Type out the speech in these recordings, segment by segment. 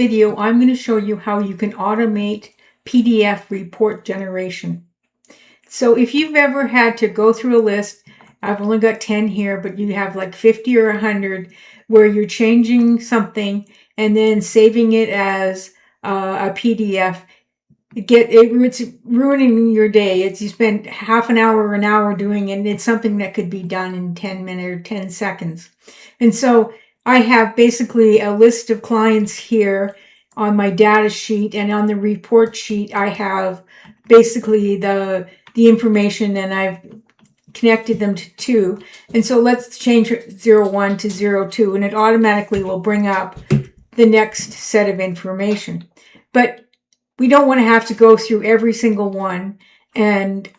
video, I'm going to show you how you can automate PDF report generation. So if you've ever had to go through a list, I've only got 10 here, but you have like 50 or 100 where you're changing something and then saving it as a PDF. It's ruining your day. You spend half an hour or an hour doing it, and it's something that could be done in 10 minutes or 10 seconds. And so I have basically a list of clients here on my data sheet, and on the report sheet I have basically the information, and I've connected them to 2. And so let's change 01 to 02, and it automatically will bring up the next set of information. But we don't want to have to go through every single one and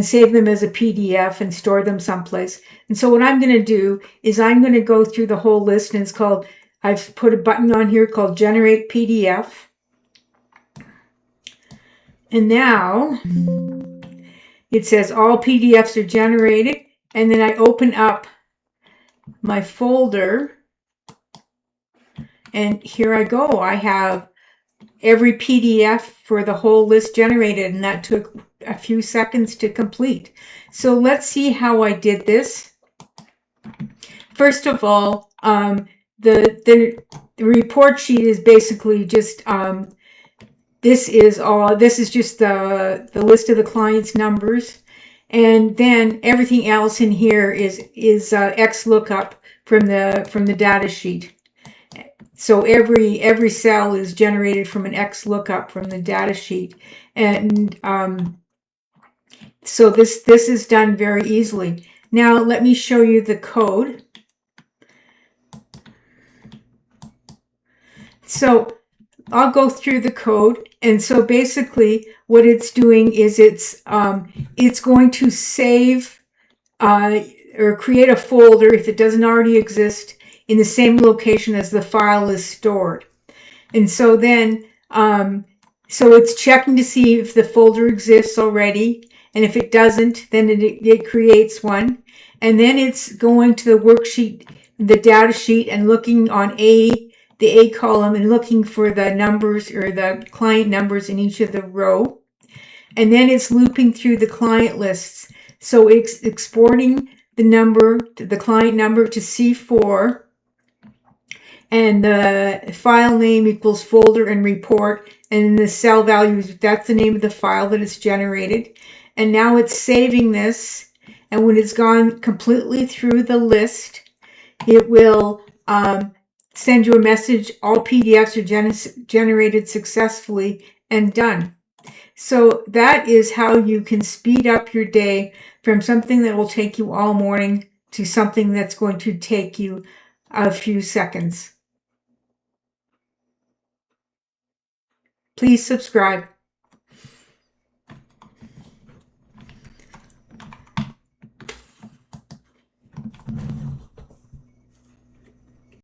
save them as a PDF and store them someplace. And so what I'm going to do is I'm going to go through the whole list, and it's called, I've put a button on here called Generate PDF. And now it says all PDFs are generated, and then I open up my folder, and here I go. I have every PDF for the whole list generated, and that took a few seconds to complete. So let's see how I did this. First of all, the report sheet is basically just this is just the list of the client's numbers, and then everything else in here is XLOOKUP from the data sheet. So every cell is generated from an XLOOKUP from the data sheet, and so this is done very easily. Now let me show you the code. So I'll go through the code, and so basically what it's doing is it's going to save or create a folder if it doesn't already exist in the same location as the file is stored. And so then so it's checking to see if the folder exists already, and if it doesn't, then it creates one, and then it's going to the worksheet, the data sheet, and looking on the A column and looking for the numbers or the client numbers in each of the row. And then it's looping through the client lists. So it's exporting the client number to C4, and the file name equals folder and report, and the cell values, that's the name of the file that it's generated. And now it's saving this, and when it's gone completely through the list, it will send you a message, all PDFs are generated successfully and done. So that is how you can speed up your day from something that will take you all morning to something that's going to take you a few seconds. Please subscribe.